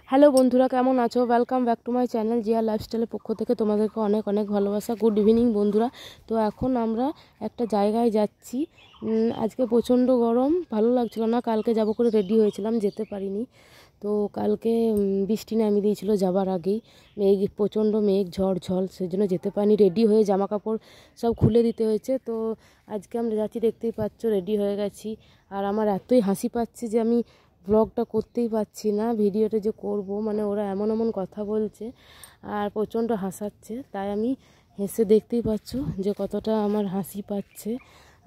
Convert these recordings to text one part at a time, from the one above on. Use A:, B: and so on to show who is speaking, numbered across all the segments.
A: Hello বন্ধুরা, কেমন আছো? Welcome back to my channel Zia লাইফস্টাইলের পক্ষ থেকে তোমাদেরকে অনেক অনেক ভালোবাসা। গুড ইভিনিং বন্ধুরা। তো এখন আমরা একটা জায়গায় যাচ্ছি। আজকে প্রচণ্ড গরম, ভালো লাগছিল না। কালকে যাব করে রেডি হয়েছিলাম, যেতে পারিনি। তো কালকে বৃষ্টি নামিয়ে দিয়েছিল যাবার আগেই, প্রচণ্ড মেঘ ঝড় ঝড়, সেই জন্য যেতে পারিনি। রেডি হয়ে জামা কাপড় সব খুলে দিতে হয়েছে। তো আজকে আমরা যাচ্ছি, দেখতেই পাচ্ছ রেডি হয়ে গেছি। আর আমার এতই হাসি পাচ্ছে যে আমি ব্লগটা করতেই পারছি না, ভিডিওটা যে করব, মানে ওরা এমন এমন কথা বলছে আর প্রচণ্ড হাসাচ্ছে, তাই আমি হেসে দেখতেই পাচ্ছ যে কতটা আমার হাসি পাচ্ছে।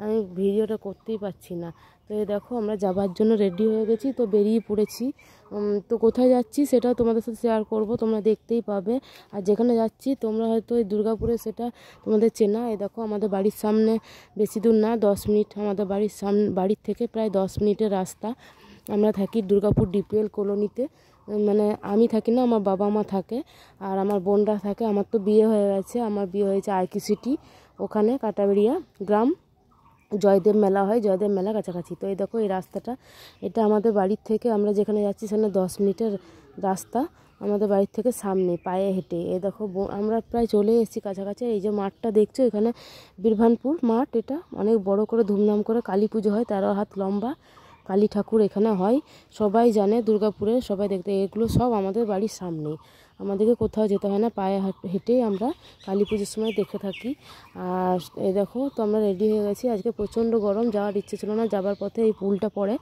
A: আমি ভিডিওটা করতেই পারছি না। তো এই দেখো আমরা যাবার জন্য রেডি হয়ে গেছি, তো বেরিয়ে পড়েছি। তো কোথায় যাচ্ছি সেটাও তোমাদের সাথে শেয়ার করব, তোমরা দেখতেই পাবে। আর যেখানে যাচ্ছি তোমরা হয়তো এই দুর্গাপুরে সেটা তোমাদের চেনা। এই দেখো আমাদের বাড়ির সামনে, বেশি দূর না, 10 মিনিট আমাদের বাড়ির থেকে প্রায় 10 মিনিটের রাস্তা। আমরা থাকি দুর্গাপুর ডিপিএল কলোনিতে। মানে আমি থাকি না, আমার বাবা মা থাকে আর আমার বোনরা থাকে। আমার তো বিয়ে হয়ে গেছে, আমার বিয়ে হয়েছে আইকি সিটি, ওখানে কাটাবেড়িয়া গ্রাম। জয়দেব মেলা হয়, জয়দেব মেলা কাছাকাছি। তো এই দেখো এই রাস্তাটা, এটা আমাদের বাড়ির থেকে, আমরা যেখানে যাচ্ছি সেখানে 10 মিনিটের রাস্তা আমাদের বাড়ির থেকে, সামনে পায়ে হেঁটে। এই দেখো আমরা প্রায় চলে এসেছি কাছাকাছি। এই যে মাঠটা দেখছো, এখানে বীরভানপুর মাঠ। এটা অনেক বড় করে ধুমধাম করে কালী পুজো হয়, 13 হাত লম্বা কালী ঠাকুর এখানে হয়, সবাই জানে দুর্গাপুরে, সবাই দেখতে। এগুলো সব আমাদের বাড়ির সামনেই, আমাদেরকে কোথাও যেতে হয় না, পায়ে হেঁটেই আমরা কালী পুজোর সময় দেখে থাকি। আর এই দেখো, তো আমরা রেডি হয়ে গেছি। আজকে প্রচণ্ড গরম, যাওয়ার ইচ্ছে ছিল না। যাবার পথে এই পুলটা পড়ে,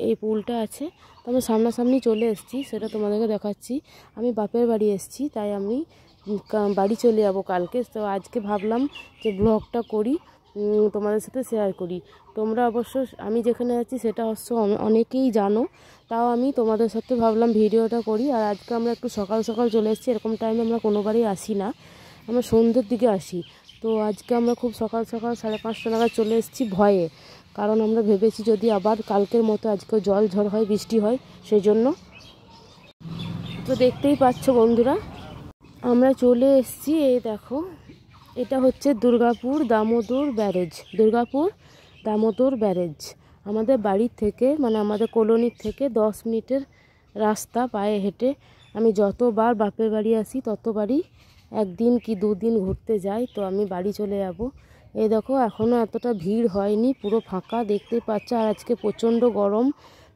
A: এই পুলটা আছে, তো আমরা সামনাসামনি চলে এসেছি, সেটা তোমাদেরকে দেখাচ্ছি। আমি বাপের বাড়ি এসেছি, তাই আমি বাড়ি চলে যাবো কালকে। তো আজকে ভাবলাম যে ব্লগটা করি, তোমাদের সাথে শেয়ার করি। তোমরা অবশ্য আমি যেখানে আছি সেটা অবশ্য অনেকেই জানো, তাও আমি তোমাদের সাথে ভাবলাম ভিডিওটা করি। আর আজকে আমরা একটু সকাল সকাল চলে এসেছি, এরকম টাইমে আমরা কোনোবারই আসি না, আমরা সন্ধ্যের দিকে আসি। তো আজকে আমরা খুব সকাল সকাল 5:30 নাগাদ চলে এসেছি ভয়ে, কারণ আমরা ভেবেছি যদি আবার কালকের মতো আজকে জল ঝড় হয়, বৃষ্টি হয়, সেই জন্য। তো দেখতেই পাচ্ছ বন্ধুরা, আমরা চলে এসেছি। এই দেখো, এটা হচ্ছে দুর্গাপুর দামোদর ব্যারেজ। দুর্গাপুর দামোদর ব্যারেজ আমাদের বাড়ির থেকে, মানে আমাদের কলোনির থেকে 10 মিনিটের রাস্তা পায়ে হেঁটে। আমি যতবার বাপের বাড়ি আসি ততবারই একদিন কি দুদিন ঘুরতে যাই, তো আমি বাড়ি চলে যাব। এই দেখো এখনও এতটা ভিড় হয়নি, পুরো ফাঁকা দেখতেই পাচ্ছ। আর আজকে প্রচণ্ড গরম,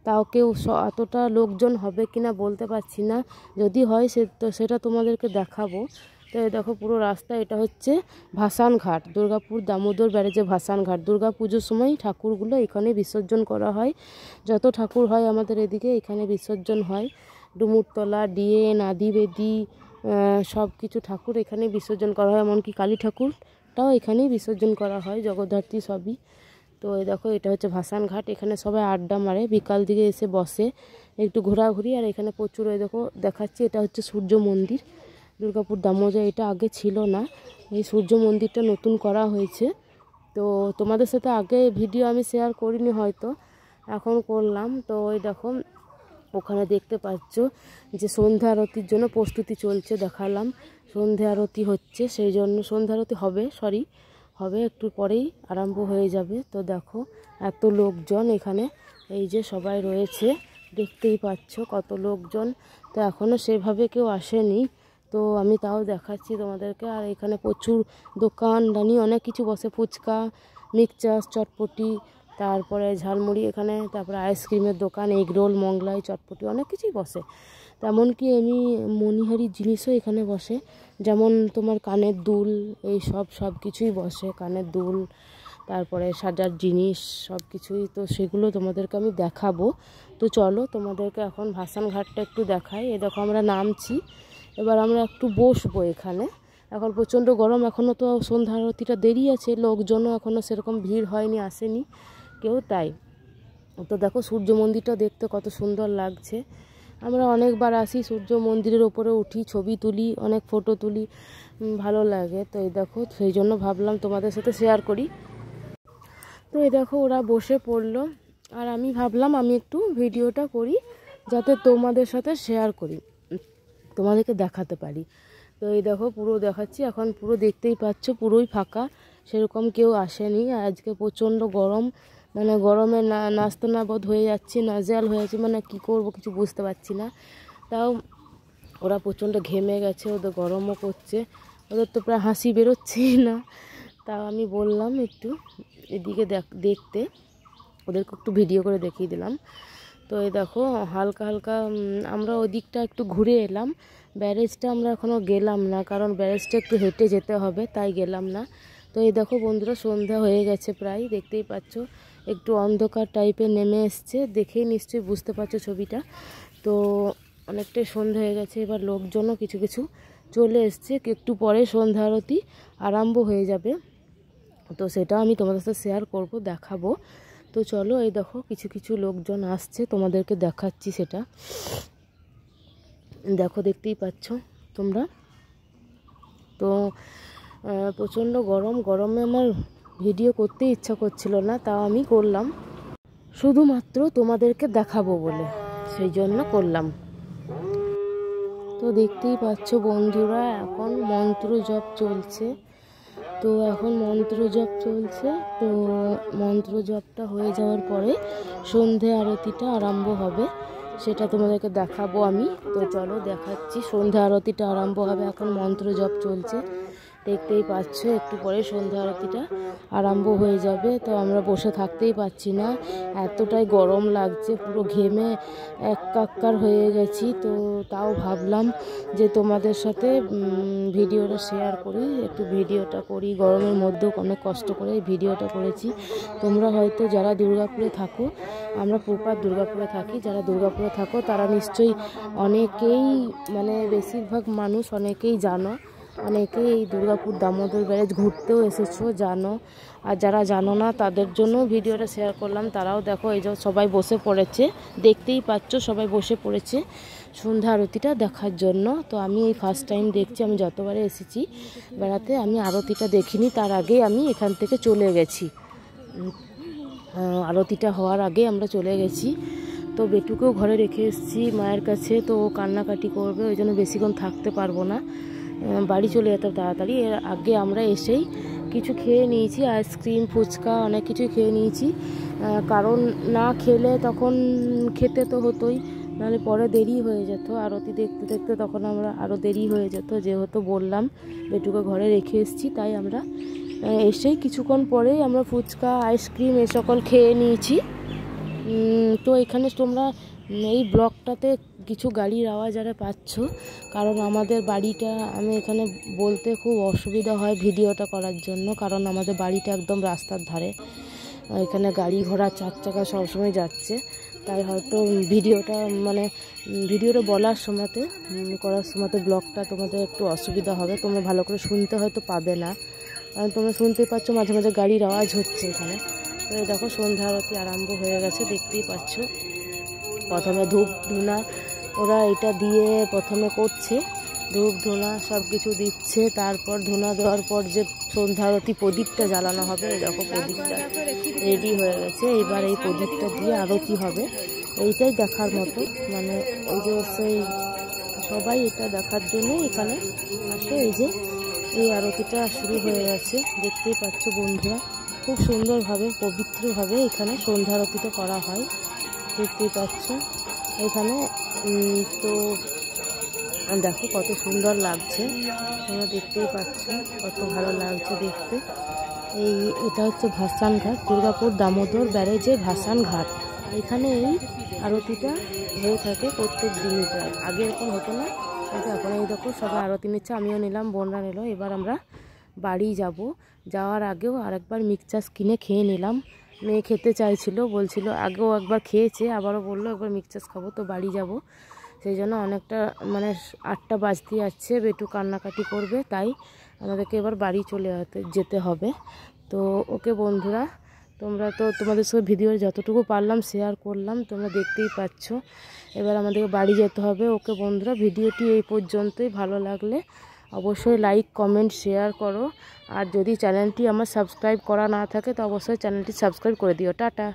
A: তাও কেউ এতটা লোকজন হবে কিনা বলতে পারছি না, যদি হয় সেটা তোমাদেরকে দেখাবো। তো এই দেখো পুরো রাস্তা, এটা হচ্ছে ভাসান ঘাট, দুর্গাপুর দামোদর ব্যারেজে ভাসান ঘাট। দুর্গা পুজোর সময় ঠাকুরগুলো এখানে বিসর্জন করা হয়, যত ঠাকুর হয় আমাদের এদিকে এখানে বিসর্জন হয়। ডুমুরতলা, ডিএন, আদিবেদি, সব কিছু ঠাকুর এখানে বিসর্জন করা হয়, এমনকি কালী ঠাকুরটাও এখানেই বিসর্জন করা হয়, জগদ্ধাত্রী সবই। তো এই দেখো এটা হচ্ছে ভাসান ঘাট, এখানে সবাই আড্ডা মারে, বিকাল দিকে এসে বসে একটু ঘোরাঘুরি। আর এখানে প্রচুর, এই দেখো দেখাচ্ছি, এটা হচ্ছে সূর্য মন্দির দুর্গাপুর দামোদর। এটা আগে ছিল না, এই সূর্য মন্দিরটা নতুন করা হয়েছে। তো তোমাদের সাথে আগে ভিডিও আমি শেয়ার করিনি হয়তো, এখন করলাম। তো ওই দেখো ওখানে দেখতে পাচ্ছ যে সন্ধ্যা আরতির জন্য প্রস্তুতি চলছে, দেখালাম সন্ধ্যা আরতি হচ্ছে, সেই জন্য সন্ধ্যা আরতি হবে একটু পরেই আরম্ভ হয়ে যাবে। তো দেখো এত লোকজন এখানে, এই যে সবাই রয়েছে, দেখতেই পাচ্ছ কত লোকজন। তো এখনও সেভাবে কেউ আসেনি, তো আমি তাও দেখাচ্ছি তোমাদেরকে। আর এখানে প্রচুর দোকানদানি, অনেক কিছু বসে, ফুচকা, মিক্সচার, চটপটি, তারপরে ঝালমুড়ি এখানে, তারপরে আইসক্রিমের দোকান, এগ রোল, মোগলাই, চটপটি, অনেক কিছুই বসে। তেমনকি এমনি মণিহারি জিনিসও এখানে বসে, যেমন তোমার কানের দুল, এই সব কিছুই বসে, কানের দুল, তারপরে সাজার জিনিস, সব কিছুই। তো সেগুলো তোমাদেরকে আমি দেখাবো। তো চলো তোমাদেরকে এখন ভাসান ঘাটটা একটু দেখাই। এ দেখো আমরা নামছি, এবার আমরা একটু বসবো এখানে। এখন প্রচণ্ড গরম, এখনও তো সন্ধ্যা আরতিটা দেরি আছে, লোকজনও এখনও সেরকম ভিড় হয়নি, আসেনি কেউ, তাই। তো দেখো সূর্য মন্দিরটা দেখতে কত সুন্দর লাগছে। আমরা অনেকবার আসি, সূর্য মন্দিরের ওপরে উঠি, ছবি তুলি, অনেক ফটো তুলি, ভালো লাগে। তো এই দেখো সেই জন্য ভাবলাম তোমাদের সাথে শেয়ার করি। তো এই দেখো ওরা বসে পড়লো, আর আমি ভাবলাম আমি একটু ভিডিওটা করি, যাতে তোমাদের সাথে শেয়ার করি, তোমাদেরকে দেখাতে পারি। তো এই দেখো পুরো দেখাচ্ছি, এখন পুরো দেখতেই পাচ্ছ পুরোই ফাঁকা, সেরকম কেউ আসেনি। আর আজকে প্রচণ্ড গরম, মানে গরমে নাস্তা না বোধ হয়ে যাচ্ছি, নাজেহাল হয়ে যাচ্ছি, মানে কী করবো কিছু বুঝতে পারছি না। তো তাও ওরা প্রচণ্ড ঘেমে গেছে, ওদের গরমও করছে, ওদের তো প্রায় হাসি বেরোচ্ছেই না। তাও আমি বললাম একটু এদিকে দেখতে, ওদেরকে একটু ভিডিও করে দেখিয়ে দিলাম। তো এই দেখো হালকা হালকা আমরা ওদিকটা একটু ঘুরে এলাম, ব্যারেজটা আমরা এখনও গেলাম না, কারণ ব্যারেজটা একটু হেঁটে যেতে হবে, তাই গেলাম না। তো এই দেখো বন্ধুরা সন্ধ্যা হয়ে গেছে প্রায়, দেখতেই পাচ্ছ একটু অন্ধকার টাইপের নেমে এসছে, দেখেই নিশ্চয়ই বুঝতে পারছো ছবিটা। তো অনেকটাই সন্ধ্যা হয়ে গেছে, এবার লোকজনও কিছু কিছু চলে এসছে, একটু পরে সন্ধ্যা আরতি আরম্ভ হয়ে যাবে। তো সেটা আমি তোমাদের সাথে শেয়ার করব, দেখাবো। তো চলো এই দেখো কিছু কিছু লোকজন আসছে, তোমাদেরকে দেখাচ্ছি সেটা। দেখো দেখতেই পাচ্ছ তোমরা। তো প্রচণ্ড গরমে আমার ভিডিও করতে ইচ্ছা করছিল না, তাও আমি করলাম, শুধুমাত্র তোমাদেরকে দেখাবো বলে, সেই জন্য করলাম। তো দেখতেই পাচ্ছ বন্ধুরা এখন মন্ত্র জপ চলছে। তো এখন মন্ত্র জপ চলছে, তো মন্ত্র জপটা হয়ে যাওয়ার পরে সন্ধে আরতিটা আরম্ভ হবে, সেটা তোমাদেরকে দেখাবো আমি। তো চলো দেখাচ্ছি, সন্ধ্যা আরতিটা আরম্ভ হবে, এখন মন্ত্র জপ চলছে, দেখতেই পাচ্ছ একটু পরে সন্ধ্যা আরতিটা আরম্ভ হয়ে যাবে। তো আমরা বসে থাকতেই পাচ্ছি না, এতটাই গরম লাগছে, পুরো ঘেমে একাকার হয়ে গেছি। তো তাও ভাবলাম যে তোমাদের সাথে ভিডিওটা শেয়ার করি, একটু ভিডিওটা করি, গরমের মধ্যেও অনেক কষ্ট করে এই ভিডিওটা করেছি। তোমরা হয়তো যারা দুর্গাপুরে থাকো, আমরা প্রপার দুর্গাপুরে থাকি, যারা দুর্গাপুরে থাকো তারা নিশ্চয়ই অনেকেই, মানে বেশিরভাগ মানুষ অনেকেই জানো, অনেকেই এই দুর্গাপুর দামোদর ব্যারেজ ঘুরতেও এসেছো, জানো। আর যারা জানো না তাদের জন্য ভিডিওটা শেয়ার করলাম, তারাও দেখো এই যে সবাই বসে পড়েছে, দেখতেই পাচ্ছ সবাই বসে পড়েছে সন্ধ্যা আরতিটা দেখার জন্য। তো আমি এই ফার্স্ট টাইম দেখছি, আমি যতবারে এসেছি বেড়াতে আমি আরতিটা দেখিনি, তার আগে আমি এখান থেকে চলে গেছি, আরতিটা হওয়ার আগে আমরা চলে গেছি। তো বেটুকেও ঘরে রেখে এসেছি মায়ের কাছে, তো ও কান্নাকাটি করবে, ওই জন্য বেশিক্ষণ থাকতে পারবো না, বাড়ি চলে যেতে তাড়াতাড়ি। এর আগে আমরা এসেই কিছু খেয়ে নিয়েছি, আইসক্রিম ফুচকা অনেক কিছুই খেয়ে নিয়েছি, কারণ না খেলে তখন খেতে তো হতোই, নাহলে পরে দেরি হয়ে যেত আরতি দেখতে দেখতে, তখন আমরা আরও দেরি হয়ে যেত, যেহেতু বললাম বেটুকে ঘরে রেখে এসেছি, তাই আমরা এসেই কিছুক্ষণ পরেই আমরা ফুচকা আইসক্রিম এ সকল খেয়ে নিয়েছি। তো এখানে তোমরা এই ব্লগটাতে কিছু গাড়ির আওয়াজ আরে পাচ্ছ, কারণ আমাদের বাড়িটা, আমি এখানে বলতে খুব অসুবিধা হয় ভিডিওটা করার জন্য, কারণ আমাদের বাড়িটা একদম রাস্তার ধারে, এখানে গাড়ি ঘোড়া চার চাকা সবসময় যাচ্ছে, তাই হয়তো ভিডিওটা বলার সময়তে করার সময়তে ব্লগটা তোমাদের একটু অসুবিধা হবে, তোমরা ভালো করে শুনতে হয়তো পাবে না, কারণ তোমরা শুনতেই পাচ্ছ মাঝে মাঝে গাড়ির আওয়াজ হচ্ছে এখানে। তো দেখো সন্ধ্যা আরতি আরম্ভ হয়ে গেছে, দেখতেই পাচ্ছ। প্রথমে ধূপ ধুনা ওরা এটা দিয়ে প্রথমে করছে, ধূপ ধুনা সব কিছু দিচ্ছে, তারপর ধুনা দেওয়ার পর যে সন্ধ্যা আরতি প্রদীপটা জ্বালানো হবে, দেখো প্রদীপটা রেডি হয়ে গেছে, এবার এই প্রদীপটা দিয়ে আরতি হবে, এইটাই দেখার মতো, মানে ওই যে সেই সবাই এটা দেখার জন্য এখানে আসে। এই যে এই আরতিটা শুরু হয়ে গেছে, দেখতেই পাচ্ছ বন্ধুরা, খুব সুন্দরভাবে পবিত্রভাবে এখানে সন্ধ্যা আরতিটা করা হয়, দেখতেই পাচ্ছ এখানে। তো দেখো কত সুন্দর লাগছে, তোমরা দেখতেই পাচ্ছ কত ভালো লাগছে দেখতে। এটা হচ্ছে ভাসান ঘাট, দুর্গাপুর দামোদর ব্যারেজে ভাসান ঘাট, এখানে এই আরতিটা হয়ে থাকে প্রত্যেক দিনই প্রায়, আগে এরকম হতো না, কিন্তু এখন এই দেখো সবাই আরতি নিচ্ছে, আমিও নিলাম, বোনরা নিল। এবার আমরা বাড়ি যাব, যাওয়ার আগেও আরেকবার মিক্সচার কিনে খেয়ে নিলাম, মেয়ে খেতে চাইছিল, বলছিল, আগেও একবার খেয়েছে, আবারও বললো একবার মিক্সচার খাবো, তো বাড়ি যাব, সেই জন্য অনেকটা 8টা বাজতে যাচ্ছে, বেটু কান্নাকাটি করবে, তাই আমাদেরকে এবার বাড়ি চলে যেতে হবে। তো ওকে বন্ধুরা, তোমরা তো তোমাদের সঙ্গে ভিডিওর যতটুকু পারলাম শেয়ার করলাম, তোমরা দেখতেই পাচ্ছ, এবার আমাদেরকে বাড়ি যেতে হবে। ওকে বন্ধুরা, ভিডিওটি এই পর্যন্তই, ভালো লাগলে অবশ্যই লাইক কমেন্ট শেয়ার করো, আর যদি চ্যানেলটি আমার সাবস্ক্রাইব করা না থাকে তো অবশ্যই চ্যানেলটি সাবস্ক্রাইব করে দিও। টাটা।